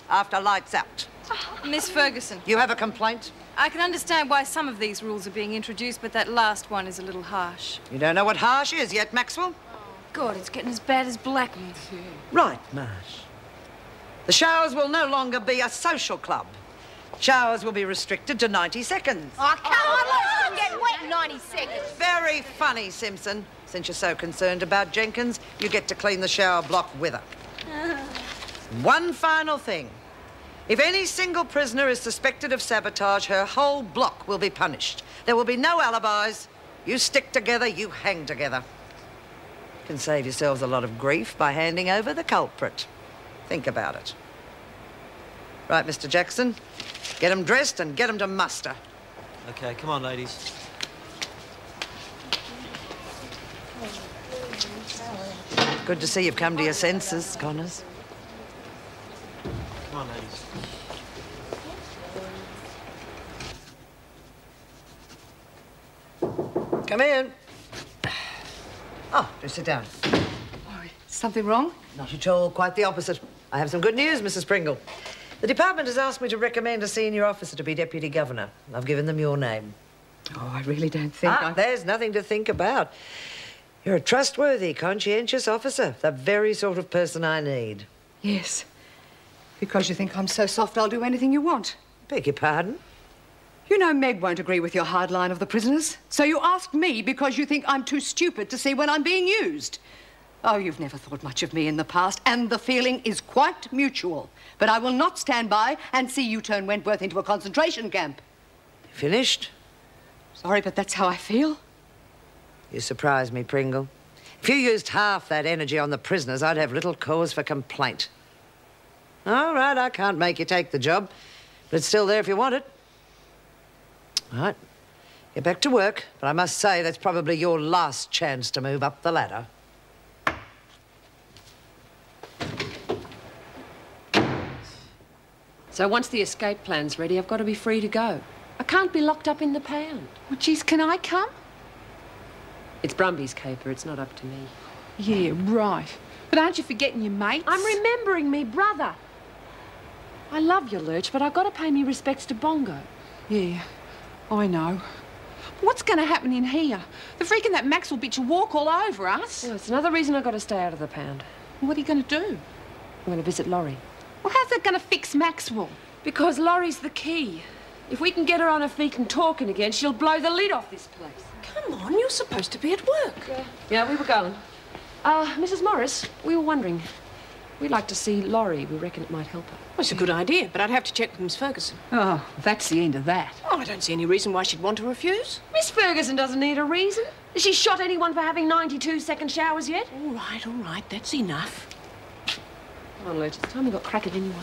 after lights out. Miss Ferguson. You have a complaint? I can understand why some of these rules are being introduced, but that last one is a little harsh. You don't know what harsh is yet, Maxwell? God, it's getting as bad as blackmail. Right, Marsh. The showers will no longer be a social club. Showers will be restricted to 90 seconds. Oh, come on, let's get wet in 90 seconds. Very funny, Simpson. Since you're so concerned about Jenkins, you get to clean the shower block with her. One final thing. If any single prisoner is suspected of sabotage, her whole block will be punished. There will be no alibis. You stick together, you hang together. You can save yourselves a lot of grief by handing over the culprit. Think about it. Right, Mr. Jackson. Get them dressed and get them to muster. OK, come on, ladies. Good to see you've come to your senses, Connors. Come on, ladies. Come in. Oh, do sit down. Oh, something wrong? Not at all, quite the opposite. I have some good news, Mrs. Pringle. The department has asked me to recommend a senior officer to be Deputy Governor. I've given them your name. Oh, I really don't think There's nothing to think about. You're a trustworthy, conscientious officer, the very sort of person I need. Yes. Because you think I'm so soft, I'll do anything you want. Beg your pardon? You know Meg won't agree with your hard line of the prisoners. So you asked me because you think I'm too stupid to see when I'm being used. Oh, you've never thought much of me in the past, and the feeling is quite mutual. But I will not stand by and see you turn Wentworth into a concentration camp. Finished? Sorry, but that's how I feel. You surprise me, Pringle. If you used half that energy on the prisoners, I'd have little cause for complaint. All right, I can't make you take the job, but it's still there if you want it. All right, get back to work, but I must say that's probably your last chance to move up the ladder. So once the escape plan's ready, I've got to be free to go. I can't be locked up in the pound. Well, geez, can I come? It's Brumby's caper, it's not up to me. Yeah, right. But aren't you forgetting your mates? I'm remembering me brother. I love you, Lurch, but I've got to pay me respects to Bongo. Yeah, I know. What's going to happen in here? The freaking that Maxwell bitch will walk all over us. Well, it's another reason I've got to stay out of the pound. What are you going to do? I'm going to visit Laurie. Well, how's that going to fix Maxwell? Because Laurie's the key. If we can get her on her feet and talking again, she'll blow the lid off this place. Come on, you're supposed to be at work. Yeah, we were going. Mrs. Morris, we were wondering. We'd like to see Laurie. We reckon it might help her. Well, it's a good idea, but I'd have to check with Miss Ferguson. Oh, that's the end of that. Oh, I don't see any reason why she'd want to refuse. Miss Ferguson doesn't need a reason. Has she shot anyone for having 92-second showers yet? All right, that's enough. Come on, Lurch, it's time we got cracking anyway.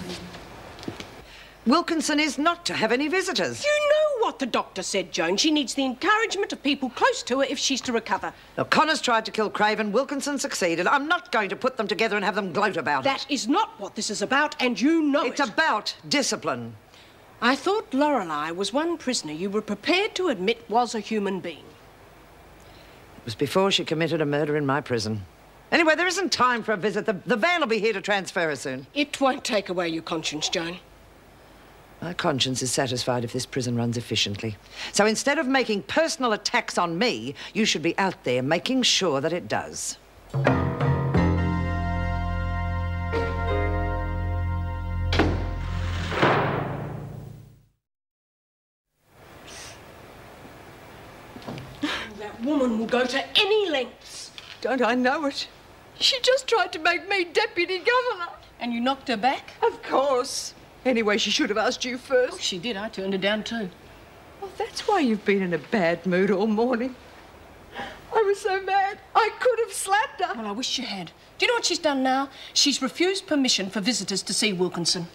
Wilkinson is not to have any visitors. You know what the doctor said, Joan. She needs the encouragement of people close to her if she's to recover. Look, Connors tried to kill Craven, Wilkinson succeeded. I'm not going to put them together and have them gloat about it. That is not what this is about, and you know it. It's about discipline. I thought Lorelei was one prisoner you were prepared to admit was a human being. It was before she committed a murder in my prison. Anyway, there isn't time for a visit. The van will be here to transfer her soon. It won't take away your conscience, Joan. My conscience is satisfied if this prison runs efficiently. So instead of making personal attacks on me, you should be out there making sure that it does. That woman will go to any lengths. Don't I know it? She just tried to make me Deputy Governor. And you knocked her back? Of course. Anyway, she should have asked you first. Oh, she did. I turned her down too. Well, that's why you've been in a bad mood all morning. I was so mad, I could have slapped her. Well, I wish you had. Do you know what she's done now? She's refused permission for visitors to see Wilkinson.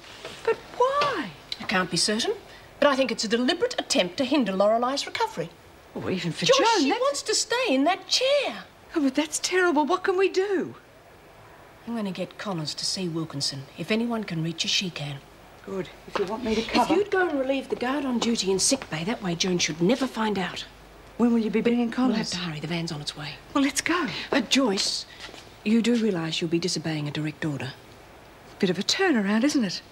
But why? I can't be certain, but I think it's a deliberate attempt to hinder Lorelei's recovery. Oh, even for Joyce, Joan, she wants to stay in that chair. Oh, but that's terrible. What can we do? I'm going to get Connors to see Wilkinson. If anyone can reach her, she can. Good. If you want me to cover... If you'd go and relieve the guard on duty in sick bay, that way Joan should never find out. When will you be bringing Connors? We'll have to hurry. The van's on its way. Well, let's go. Joyce, you do realise you'll be disobeying a direct order? Bit of a turnaround, isn't it?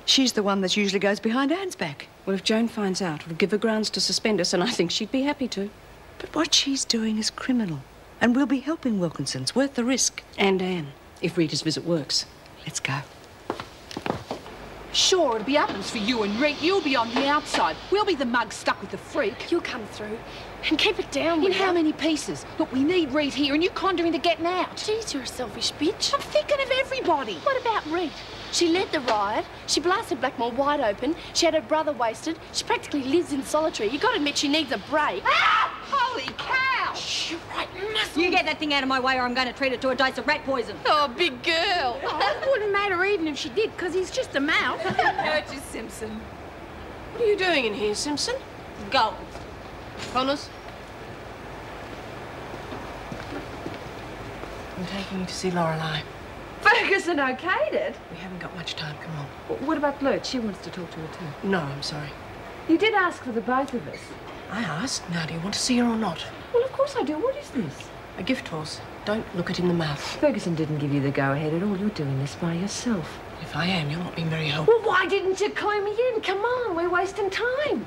She's the one that usually goes behind Anne's back. Well, if Joan finds out, it'll give her grounds to suspend us, and I think she'd be happy to. But what she's doing is criminal. And we'll be helping Wilkinson's, worth the risk. And Anne, if Rita's visit works. Let's go. Sure, it'll be uppers for you and Reet. You'll be on the outside. We'll be the mug stuck with the freak. You'll come through and keep it down. In how many pieces? Look, we need Reet here and you conjuring to getting out. Jeez, you're a selfish bitch. I'm thinking of everybody. What about Reet? She led the riot. She blasted Blackmore wide open. She had her brother wasted. She practically lives in solitary. You got to admit she needs a break. Ah! Holy cow! You're right, muscle. You get that thing out of my way or I'm going to treat it to a dose of rat poison. Oh, big girl. That wouldn't matter even if she did, because he's just a mouse. Hurt you, Simpson. What are you doing in here, Simpson? Go. Connors? I'm taking you to see Lorelei. Ferguson okayed it. We haven't got much time, come on. What about Blurt? She wants to talk to her too. No, I'm sorry. You did ask for the both of us. I asked. Now, do you want to see her or not? Well, of course I do. What is this? A gift horse. Don't look it in the mouth. Ferguson didn't give you the go-ahead at all. You're doing this by yourself. If I am, you're not being very helpful. Well, why didn't you clue me in? Come on, we're wasting time.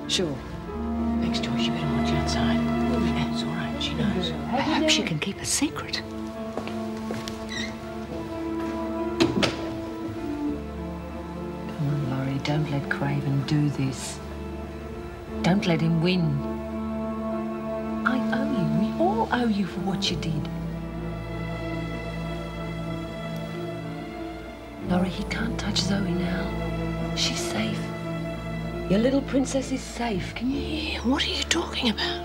Sure. Thanks, Joyce. You better watch outside. Yeah, it's all right. She knows. I hope she can keep a secret. Come on, Laurie. Don't let Craven do this. Don't let him win. I owe you. We all owe you for what you did. Laurie, he can't touch Zoe now. She's safe. Your little princess is safe. Can you hear? What are you talking about?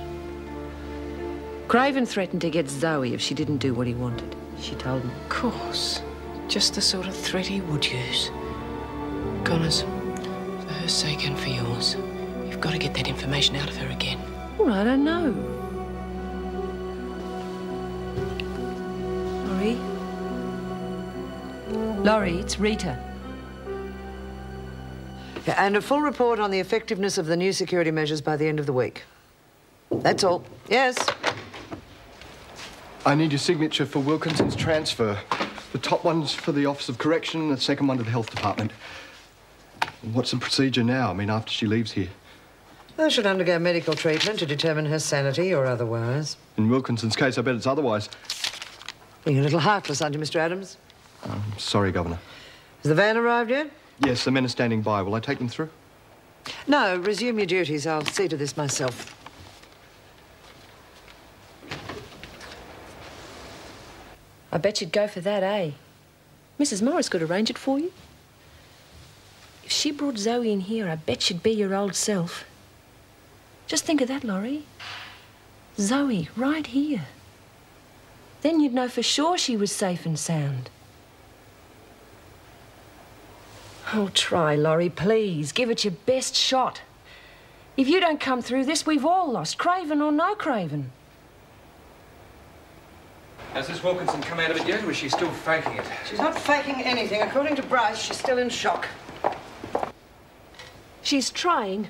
Craven threatened to get Zoe if she didn't do what he wanted. She told him. Of course. Just the sort of threat he would use. Connors, for her sake and for yours, you've got to get that information out of her again. Well, I don't know. Laurie? Laurie, it's Rita. Yeah, and a full report on the effectiveness of the new security measures by the end of the week. That's all. Yes? I need your signature for Wilkinson's transfer. The top one's for the Office of Correction, and the second one to the Health Department. What's the procedure now? I mean, after she leaves here? Well, she'll undergo medical treatment to determine her sanity or otherwise. In Wilkinson's case, I bet it's otherwise. Being a little heartless, aren't you, Mr. Adams? I'm sorry, Governor. Has the van arrived yet? Yes, the men are standing by. Will I take them through? No, resume your duties. I'll see to this myself. I bet you'd go for that, eh? Mrs. Morris could arrange it for you. If she brought Zoe in here, I bet she'd be your old self. Just think of that, Laurie. Zoe, right here. Then you'd know for sure she was safe and sound. Oh, try, Laurie, please. Give it your best shot. If you don't come through this, we've all lost, Craven or no Craven. Has Miss Wilkinson come out of it yet, or is she still faking it? She's not faking anything. According to Bryce, she's still in shock. She's trying